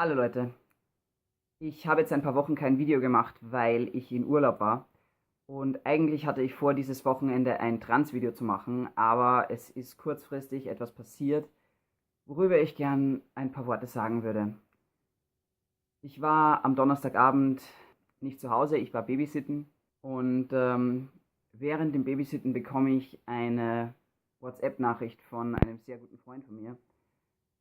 Hallo Leute, ich habe jetzt ein paar Wochen kein Video gemacht, weil ich in Urlaub war. Und eigentlich hatte ich vor, dieses Wochenende ein Trans-Video zu machen, aber es ist kurzfristig etwas passiert, worüber ich gern ein paar Worte sagen würde. Ich war am Donnerstagabend nicht zu Hause, ich war babysitten und während dem Babysitten bekomme ich eine WhatsApp-Nachricht von einem sehr guten Freund von mir,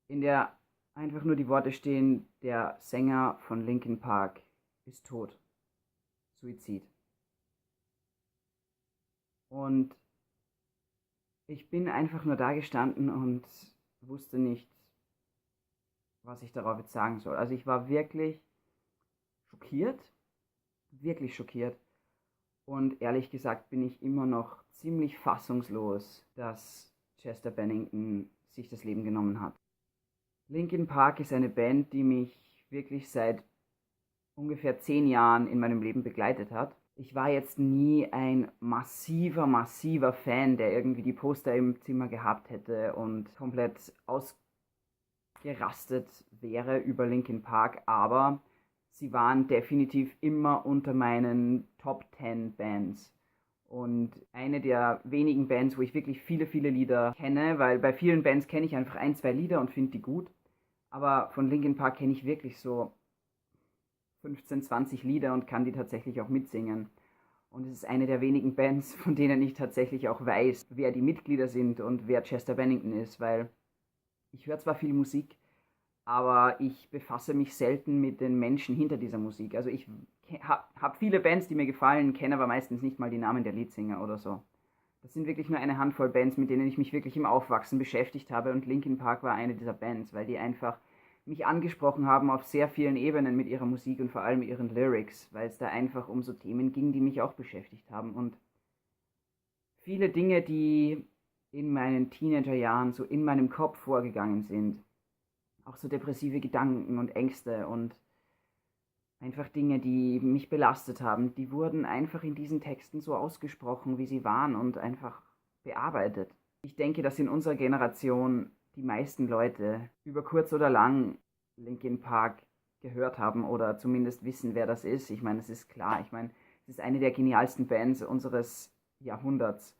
in der einfach nur die Worte stehen: der Sänger von Linkin Park ist tot. Suizid. Und ich bin einfach nur da gestanden und wusste nicht, was ich darauf jetzt sagen soll. Also ich war schockiert, wirklich schockiert. Und ehrlich gesagt bin ich immer noch ziemlich fassungslos, dass Chester Bennington sich das Leben genommen hat. Linkin Park ist eine Band, die mich wirklich seit ungefähr 10 Jahren in meinem Leben begleitet hat. Ich war jetzt nie ein massiver Fan, der irgendwie die Poster im Zimmer gehabt hätte und komplett ausgerastet wäre über Linkin Park, aber sie waren definitiv immer unter meinen Top 10 Bands. Und eine der wenigen Bands, wo ich wirklich viele Lieder kenne, weil bei vielen Bands kenne ich einfach ein, zwei Lieder und finde die gut. Aber von Linkin Park kenne ich wirklich so 15, 20 Lieder und kann die tatsächlich auch mitsingen. Und es ist eine der wenigen Bands, von denen ich tatsächlich auch weiß, wer die Mitglieder sind und wer Chester Bennington ist, weil ich höre zwar viel Musik, aber ich befasse mich selten mit den Menschen hinter dieser Musik. Also ich habe viele Bands, die mir gefallen, kenne aber meistens nicht mal die Namen der Leadsänger oder so. Das sind wirklich nur eine Handvoll Bands, mit denen ich mich wirklich im Aufwachsen beschäftigt habe, und Linkin Park war eine dieser Bands, weil die einfach mich angesprochen haben auf sehr vielen Ebenen mit ihrer Musik und vor allem ihren Lyrics, weil es da einfach um so Themen ging, die mich auch beschäftigt haben. Und viele Dinge, die in meinen Teenagerjahren so in meinem Kopf vorgegangen sind, auch so depressive Gedanken und Ängste und einfach Dinge, die mich belastet haben, die wurden einfach in diesen Texten so ausgesprochen, wie sie waren, und einfach bearbeitet. Ich denke, dass in unserer Generation die meisten Leute über kurz oder lang Linkin Park gehört haben oder zumindest wissen, wer das ist. Ich meine, es ist klar. Ich meine, es ist eine der genialsten Bands unseres Jahrhunderts.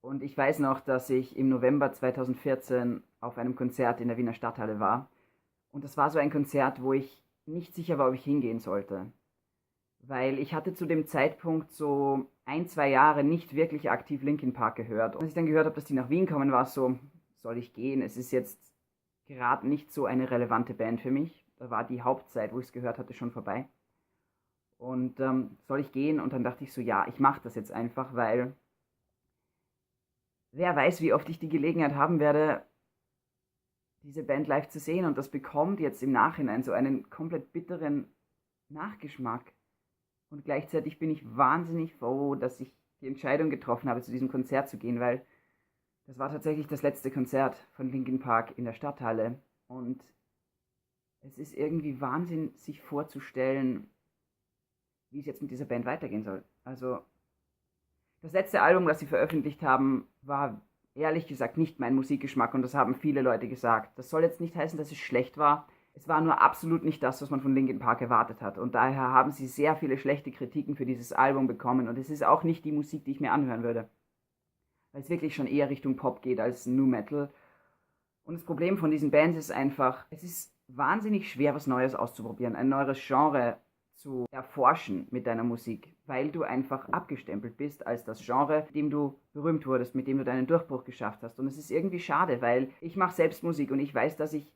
Und ich weiß noch, dass ich im November 2014 auf einem Konzert in der Wiener Stadthalle war. Und das war so ein Konzert, wo ich nicht sicher war, ob ich hingehen sollte. Weil ich hatte zu dem Zeitpunkt so ein, zwei Jahre nicht wirklich aktiv Linkin Park gehört. Und als ich dann gehört habe, dass die nach Wien kommen, war es so: soll ich gehen? Es ist jetzt gerade nicht so eine relevante Band für mich. Da war die Hauptzeit, wo ich es gehört hatte, schon vorbei. Und soll ich gehen? Und dann dachte ich so: ja, ich mache das jetzt einfach, weil wer weiß, wie oft ich die Gelegenheit haben werde, diese Band live zu sehen. Und das bekommt jetzt im Nachhinein so einen komplett bitteren Nachgeschmack. Und gleichzeitig bin ich wahnsinnig froh, dass ich die Entscheidung getroffen habe, zu diesem Konzert zu gehen, weil das war tatsächlich das letzte Konzert von Linkin Park in der Stadthalle. Und es ist irgendwie Wahnsinn, sich vorzustellen, wie es jetzt mit dieser Band weitergehen soll. Also das letzte Album, das sie veröffentlicht haben, war ehrlich gesagt nicht mein Musikgeschmack, und das haben viele Leute gesagt. Das soll jetzt nicht heißen, dass es schlecht war. Es war nur absolut nicht das, was man von Linkin Park erwartet hat. Und daher haben sie sehr viele schlechte Kritiken für dieses Album bekommen. Und es ist auch nicht die Musik, die ich mir anhören würde, weil es wirklich schon eher Richtung Pop geht als Nu Metal. Und das Problem von diesen Bands ist einfach, es ist wahnsinnig schwer, was Neues auszuprobieren, ein neues Genre zu erforschen mit deiner Musik, weil du einfach abgestempelt bist als das Genre, mit dem du berühmt wurdest, mit dem du deinen Durchbruch geschafft hast. Und es ist irgendwie schade, weil ich mache selbst Musik und ich weiß, dass ich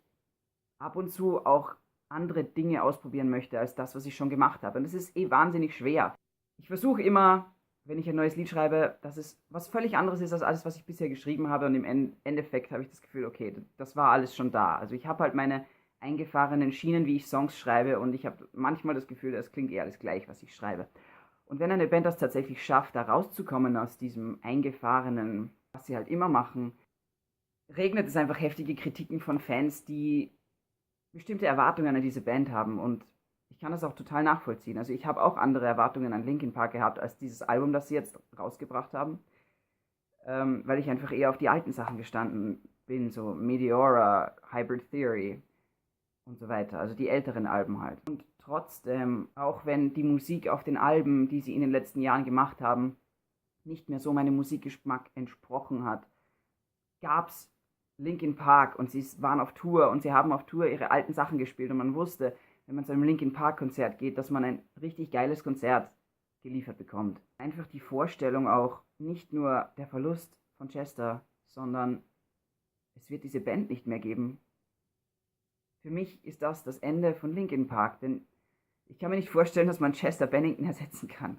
ab und zu auch andere Dinge ausprobieren möchte als das, was ich schon gemacht habe. Und es ist wahnsinnig schwer. Ich versuche immer, wenn ich ein neues Lied schreibe, dass es was völlig anderes ist als alles, was ich bisher geschrieben habe. Und im Endeffekt habe ich das Gefühl, okay, das war alles schon da. Also ich habe halt meine eingefahrenen Schienen, wie ich Songs schreibe, und ich habe manchmal das Gefühl, es klingt eher alles gleich, was ich schreibe. Und wenn eine Band das tatsächlich schafft, da rauszukommen aus diesem eingefahrenen, was sie halt immer machen, regnet es einfach heftige Kritiken von Fans, die bestimmte Erwartungen an diese Band haben, und ich kann das auch total nachvollziehen. Also ich habe auch andere Erwartungen an Linkin Park gehabt als dieses Album, das sie jetzt rausgebracht haben, weil ich einfach eher auf die alten Sachen gestanden bin, so Meteora, Hybrid Theory. und so weiter. Also die älteren Alben halt. Und trotzdem, auch wenn die Musik auf den Alben, die sie in den letzten Jahren gemacht haben, nicht mehr so meinem Musikgeschmack entsprochen hat, gab es Linkin Park und sie waren auf Tour und sie haben auf Tour ihre alten Sachen gespielt und man wusste, wenn man zu einem Linkin Park Konzert geht, dass man ein richtig geiles Konzert geliefert bekommt. Einfach die Vorstellung auch, nicht nur der Verlust von Chester, sondern es wird diese Band nicht mehr geben. Für mich ist das Ende von Linkin Park, denn ich kann mir nicht vorstellen, dass man Chester Bennington ersetzen kann.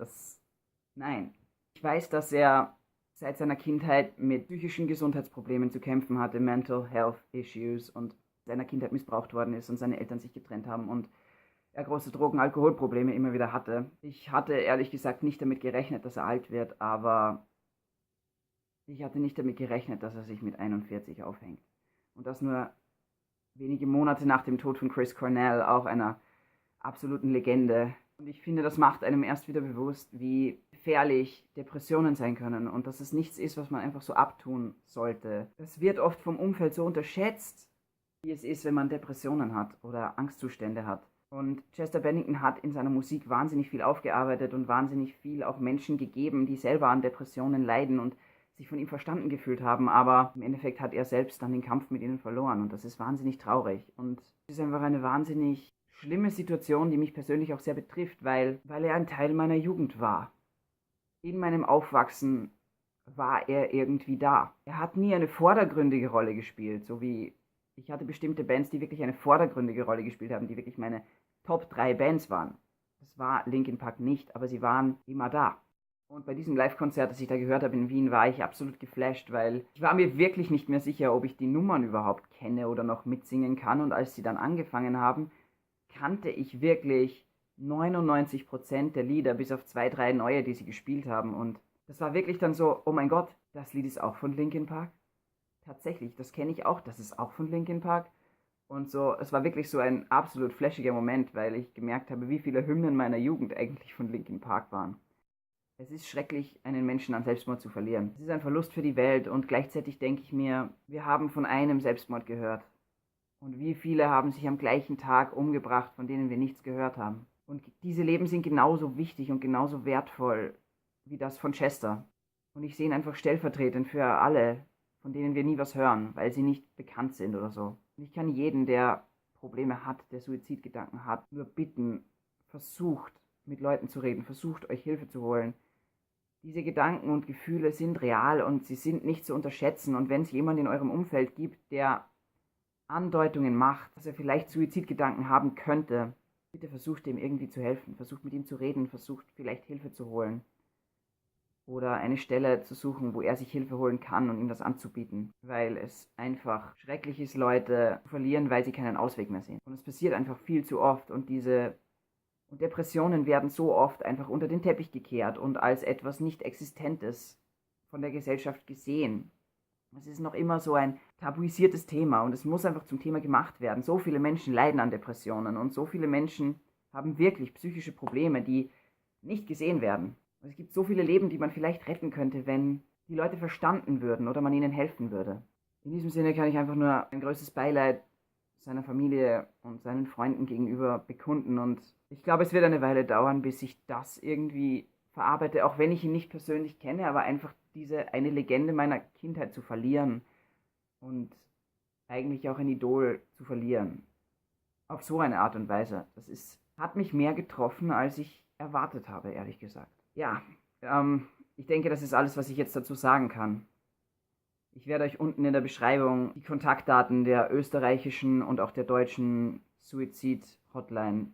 Nein. Ich weiß, dass er seit seiner Kindheit mit psychischen Gesundheitsproblemen zu kämpfen hatte, Mental Health Issues, und seiner Kindheit missbraucht worden ist und seine Eltern sich getrennt haben und er große Drogen-, Alkoholprobleme immer wieder hatte. Ich hatte ehrlich gesagt nicht damit gerechnet, dass er alt wird, aber ich hatte nicht damit gerechnet, dass er sich mit 41 aufhängt. Und das nur wenige Monate nach dem Tod von Chris Cornell, auch einer absoluten Legende. Und ich finde, das macht einem erst wieder bewusst, wie gefährlich Depressionen sein können und dass es nichts ist, was man einfach so abtun sollte. Es wird oft vom Umfeld so unterschätzt, wie es ist, wenn man Depressionen hat oder Angstzustände hat. Und Chester Bennington hat in seiner Musik wahnsinnig viel aufgearbeitet und wahnsinnig viel auch Menschen gegeben, die selber an Depressionen leiden und sich von ihm verstanden gefühlt haben, aber im Endeffekt hat er selbst dann den Kampf mit ihnen verloren und das ist wahnsinnig traurig. Und es ist einfach eine wahnsinnig schlimme Situation, die mich persönlich auch sehr betrifft, weil er ein Teil meiner Jugend war. In meinem Aufwachsen war er irgendwie da. Er hat nie eine vordergründige Rolle gespielt, so wie ich hatte bestimmte Bands, die wirklich eine vordergründige Rolle gespielt haben, die wirklich meine Top 3 Bands waren. Das war Linkin Park nicht, aber sie waren immer da. Und bei diesem Live-Konzert, das ich da gehört habe in Wien, war ich absolut geflasht, weil ich war mir wirklich nicht mehr sicher, ob ich die Nummern überhaupt kenne oder noch mitsingen kann. Und als sie dann angefangen haben, kannte ich wirklich 99% der Lieder, bis auf 2, 3 neue, die sie gespielt haben. Und das war wirklich dann so, oh mein Gott, das Lied ist auch von Linkin Park. Tatsächlich, das kenne ich auch, das ist auch von Linkin Park. Und so, es war wirklich so ein absolut flashiger Moment, weil ich gemerkt habe, wie viele Hymnen meiner Jugend eigentlich von Linkin Park waren. Es ist schrecklich, einen Menschen an Selbstmord zu verlieren. Es ist ein Verlust für die Welt und gleichzeitig denke ich mir, wir haben von einem Selbstmord gehört. Und wie viele haben sich am gleichen Tag umgebracht, von denen wir nichts gehört haben. Und diese Leben sind genauso wichtig und genauso wertvoll wie das von Chester. Und ich sehe ihn einfach stellvertretend für alle, von denen wir nie was hören, weil sie nicht bekannt sind oder so. Und ich kann jeden, der Probleme hat, der Suizidgedanken hat, nur bitten, versucht mit Leuten zu reden, versucht euch Hilfe zu holen. Diese Gedanken und Gefühle sind real und sie sind nicht zu unterschätzen. Und wenn es jemand in eurem Umfeld gibt, der Andeutungen macht, dass er vielleicht Suizidgedanken haben könnte, bitte versucht ihm irgendwie zu helfen, versucht mit ihm zu reden, versucht vielleicht Hilfe zu holen oder eine Stelle zu suchen, wo er sich Hilfe holen kann und ihm das anzubieten, weil es einfach schrecklich ist, Leute zu verlieren, weil sie keinen Ausweg mehr sehen. Und es passiert einfach viel zu oft und Depressionen werden so oft einfach unter den Teppich gekehrt und als etwas nicht Existentes von der Gesellschaft gesehen. Es ist noch immer so ein tabuisiertes Thema und es muss einfach zum Thema gemacht werden. So viele Menschen leiden an Depressionen und so viele Menschen haben wirklich psychische Probleme, die nicht gesehen werden. Und es gibt so viele Leben, die man vielleicht retten könnte, wenn die Leute verstanden würden oder man ihnen helfen würde. In diesem Sinne kann ich einfach nur ein größtes Beileid seiner Familie und seinen Freunden gegenüber bekunden und ich glaube, es wird eine Weile dauern, bis ich das irgendwie verarbeite, auch wenn ich ihn nicht persönlich kenne, aber einfach diese eine Legende meiner Kindheit zu verlieren und eigentlich auch ein Idol zu verlieren. Auf so eine Art und Weise. Hat mich mehr getroffen, als ich erwartet habe, ehrlich gesagt. Ja, ich denke, das ist alles, was ich jetzt dazu sagen kann. Ich werde euch unten in der Beschreibung die Kontaktdaten der österreichischen und auch der deutschen Suizid-Hotline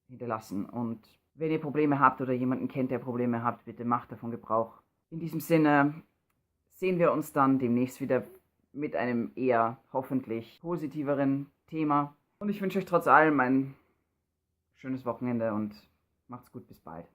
hinterlassen. Und wenn ihr Probleme habt oder jemanden kennt, der Probleme hat, bitte macht davon Gebrauch. In diesem Sinne sehen wir uns dann demnächst wieder mit einem eher hoffentlich positiveren Thema. Und ich wünsche euch trotz allem ein schönes Wochenende und macht's gut, bis bald.